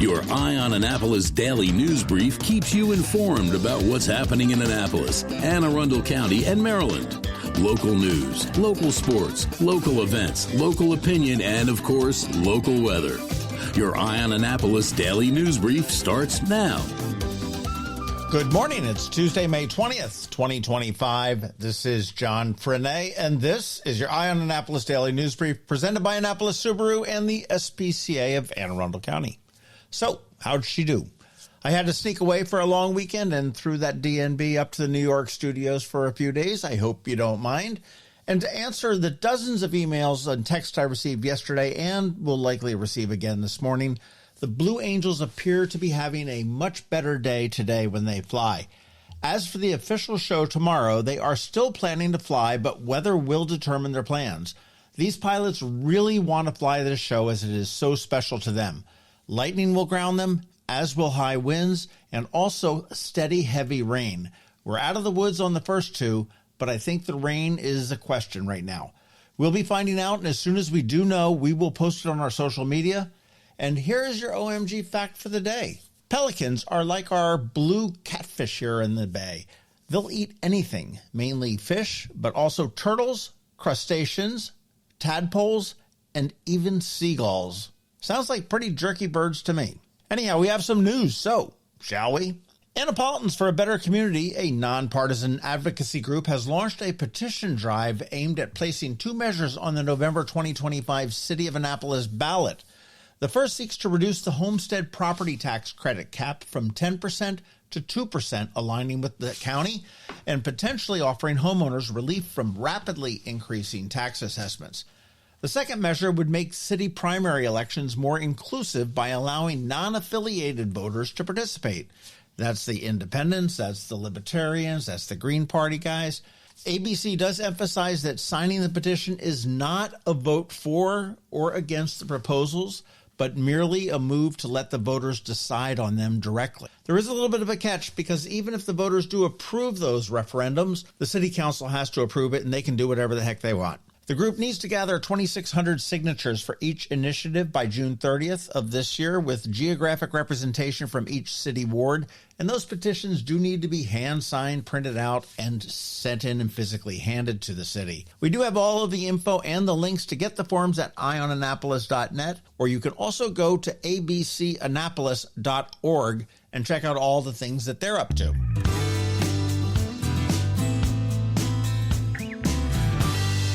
Your Eye on Annapolis daily news brief keeps you informed about what's happening in Annapolis, Anne Arundel County, and Maryland. Local news, local sports, local events, local opinion, and, of course, local weather. Your Eye on Annapolis daily news brief starts now. Good morning. It's Tuesday, May 20th, 2025. This is John Frenaye, and this is your Eye on Annapolis daily news brief presented by Annapolis Subaru and the SPCA of Anne Arundel County. So, how'd she do? I had to sneak away for a long weekend and threw that DNB up to the New York studios for a few days. I hope you don't mind. And to answer the dozens of emails and texts I received yesterday and will likely receive again this morning, the Blue Angels appear to be having a much better day today when they fly. As for the official show tomorrow, they are still planning to fly, but weather will determine their plans. These pilots really want to fly this show as it is so special to them. Lightning will ground them, as will high winds, and also steady, heavy rain. We're out of the woods on the first two, but I think the rain is a question right now. We'll be finding out, and as soon as we do know, we will post it on our social media. And here is your OMG fact for the day. Pelicans are like our blue catfish here in the bay. They'll eat anything, mainly fish, but also turtles, crustaceans, tadpoles, and even seagulls. Sounds like pretty jerky birds to me. Anyhow, we have some news, so shall we? Annapolitans for a Better Community, a nonpartisan advocacy group, has launched a petition drive aimed at placing two measures on the November 2025 City of Annapolis ballot. The first seeks to reduce the homestead property tax credit cap from 10% to 2%, aligning with the county, and potentially offering homeowners relief from rapidly increasing tax assessments. The second measure would make city primary elections more inclusive by allowing non-affiliated voters to participate. That's the independents, that's the libertarians, that's the Green Party guys. ABC does emphasize that signing the petition is not a vote for or against the proposals, but merely a move to let the voters decide on them directly. There is a little bit of a catch because even if the voters do approve those referendums, the city council has to approve it and they can do whatever the heck they want. The group needs to gather 2,600 signatures for each initiative by June 30th of this year with geographic representation from each city ward, and those petitions do need to be hand-signed, printed out, and sent in and physically handed to the city. We do have all of the info and the links to get the forms at eyeonannapolis.net, or you can also go to abcannapolis.org and check out all the things that they're up to.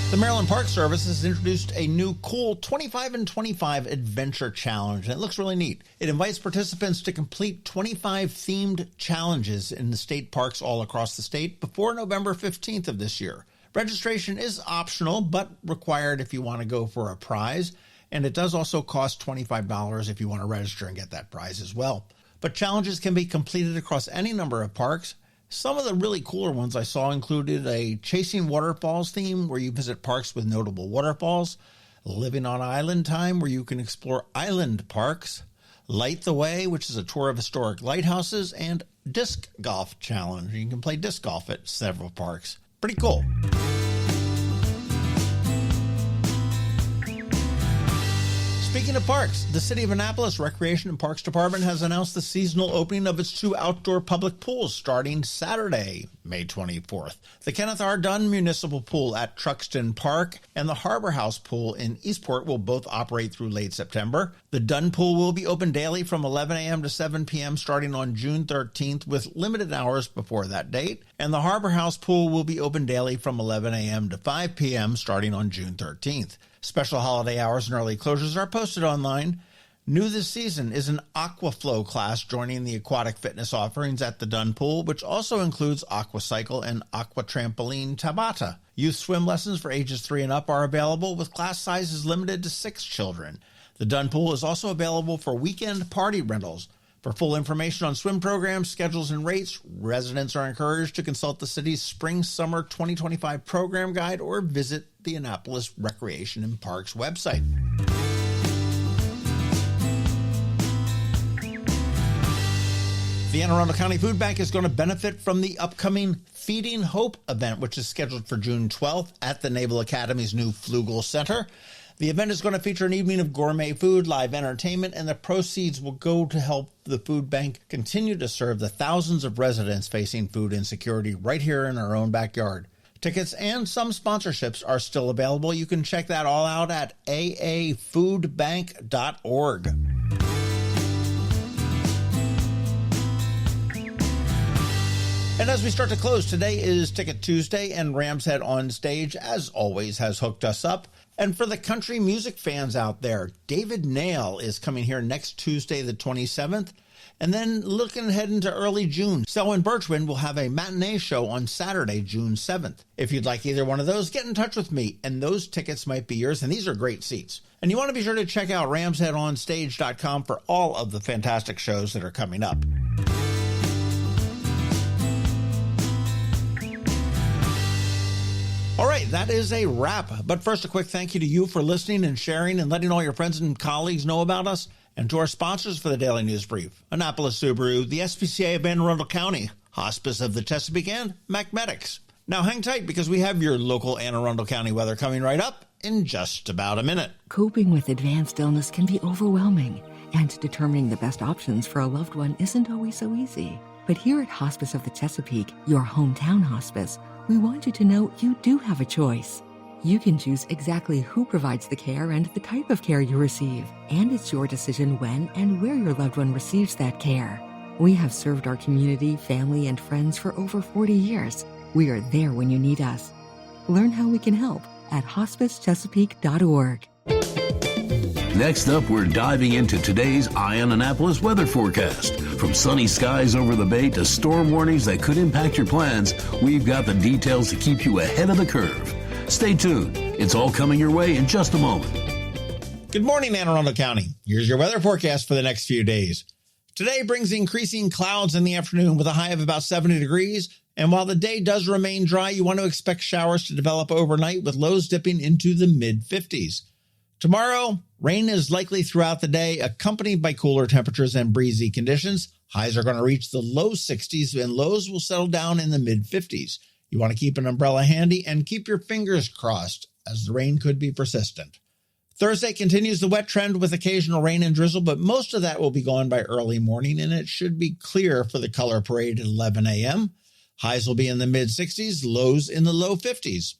The Maryland Park Service has introduced a new cool 25 and 25 adventure challenge, and it looks really neat. It invites participants to complete 25 themed challenges in the state parks all across the state before November 15th of this year. Registration is optional, but required if you want to go for a prize, and it does also cost $25 if you want to register and get that prize as well. But challenges can be completed across any number of parks. Some of the really cooler ones I saw included a Chasing Waterfalls theme where you visit parks with notable waterfalls, Living on Island Time where you can explore island parks, Light the Way, which is a tour of historic lighthouses, and Disc Golf Challenge. You can play disc golf at several parks. Pretty cool. Speaking of parks, the City of Annapolis Recreation and Parks Department has announced the seasonal opening of its two outdoor public pools starting Saturday, May 24th. The Kenneth R. Dunn Municipal Pool at Truxton Park and the Harbor House Pool in Eastport will both operate through late September. The Dunn Pool will be open daily from 11 a.m. to 7 p.m. starting on June 13th with limited hours before that date. And the Harbor House Pool will be open daily from 11 a.m. to 5 p.m. starting on June 13th. Special holiday hours and early closures are posted online. New this season is an Aquaflow class joining the aquatic fitness offerings at the Dunn Pool, which also includes Aquacycle and Aqua Trampoline Tabata. Youth swim lessons for ages 3 and up are available, with class sizes limited to 6 children. The Dunn Pool is also available for weekend party rentals. For full information on swim programs, schedules, and rates, residents are encouraged to consult the city's Spring-Summer 2025 program guide or visit the Annapolis Recreation and Parks website. The Anne Arundel County Food Bank is going to benefit from the upcoming Feeding Hope event, which is scheduled for June 12th at the Naval Academy's new Flugel Center. The event is going to feature an evening of gourmet food, live entertainment, and the proceeds will go to help the food bank continue to serve the thousands of residents facing food insecurity right here in our own backyard. Tickets and some sponsorships are still available. You can check that all out at aafoodbank.org. And as we start to close, today is Ticket Tuesday, and Ram's Head on Stage, as always, has hooked us up. And for the country music fans out there, David Nail is coming here next Tuesday, the 27th. And then looking ahead into early June, Selwyn Birchman will have a matinee show on Saturday, June 7th. If you'd like either one of those, get in touch with me, and those tickets might be yours, and these are great seats. And you want to be sure to check out ramsheadonstage.com for all of the fantastic shows that are coming up. All right, that is a wrap. But first, a quick thank you to you for listening and sharing and letting all your friends and colleagues know about us, and to our sponsors for the Daily News Brief, Annapolis Subaru, the SPCA of Anne Arundel County, Hospice of the Chesapeake, and MacMedics. Now hang tight because we have your local Anne Arundel County weather coming right up in just about a minute. Coping with advanced illness can be overwhelming, and determining the best options for a loved one isn't always so easy. But here at Hospice of the Chesapeake, your hometown hospice, we want you to know you do have a choice. You can choose exactly who provides the care and the type of care you receive, and it's your decision when and where your loved one receives that care. We have served our community, family, and friends for over 40 years. We are there when you need us. Learn how we can help at hospicechesapeake.org. Next up, we're diving into today's Eye on Annapolis weather forecast. From sunny skies over the bay to storm warnings that could impact your plans, we've got the details to keep you ahead of the curve. Stay tuned. It's all coming your way in just a moment. Good morning, Anne Arundel County. Here's your weather forecast for the next few days. Today brings increasing clouds in the afternoon with a high of about 70 degrees. And while the day does remain dry, you want to expect showers to develop overnight with lows dipping into the mid-50s. Tomorrow, rain is likely throughout the day, accompanied by cooler temperatures and breezy conditions. Highs are going to reach the low 60s and lows will settle down in the mid-50s. You want to keep an umbrella handy and keep your fingers crossed as the rain could be persistent. Thursday continues the wet trend with occasional rain and drizzle, but most of that will be gone by early morning, and it should be clear for the color parade at 11 a.m. Highs will be in the mid-60s, lows in the low 50s.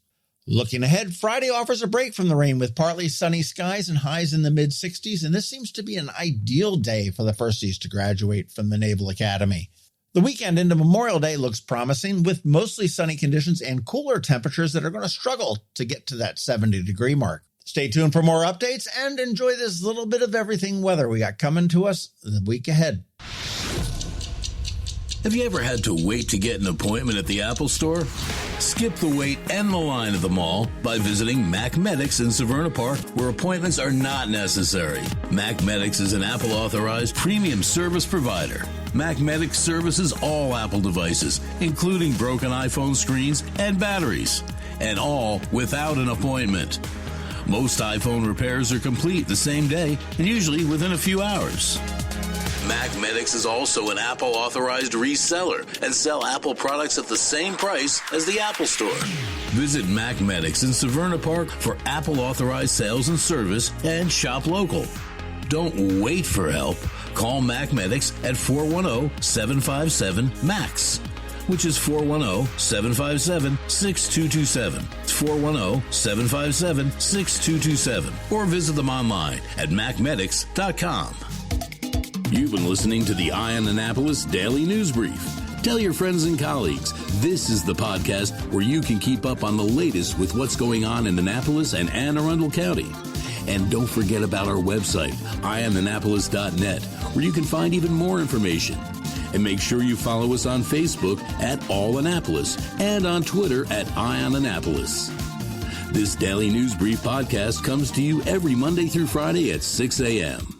Looking ahead, Friday offers a break from the rain with partly sunny skies and highs in the mid-60s, and this seems to be an ideal day for the firsties to graduate from the Naval Academy. The weekend into Memorial Day looks promising with mostly sunny conditions and cooler temperatures that are going to struggle to get to that 70-degree mark. Stay tuned for more updates and enjoy this little bit of everything weather we got coming to us the week ahead. Have you ever had to wait to get an appointment at the Apple Store? Skip the wait and the line at the mall by visiting MacMedics in Severna Park, where appointments are not necessary. MacMedics is an Apple-authorized premium service provider. MacMedics services all Apple devices, including broken iPhone screens and batteries, and all without an appointment. Most iPhone repairs are complete the same day and usually within a few hours. MacMedics is also an Apple-authorized reseller and sell Apple products at the same price as the Apple Store. Visit MacMedics in Severna Park for Apple-authorized sales and service and shop local. Don't wait for help. Call MacMedics at 410-757-MAX, which is 410-757-6227. It's 410-757-6227. Or visit them online at macmedics.com. You've been listening to the Eye on Annapolis Daily News Brief. Tell your friends and colleagues, this is the podcast where you can keep up on the latest with what's going on in Annapolis and Anne Arundel County. And don't forget about our website, eyeonannapolis.net, where you can find even more information. And make sure you follow us on Facebook at All Annapolis and on Twitter at Eye on Annapolis. This Daily News Brief podcast comes to you every Monday through Friday at 6 a.m.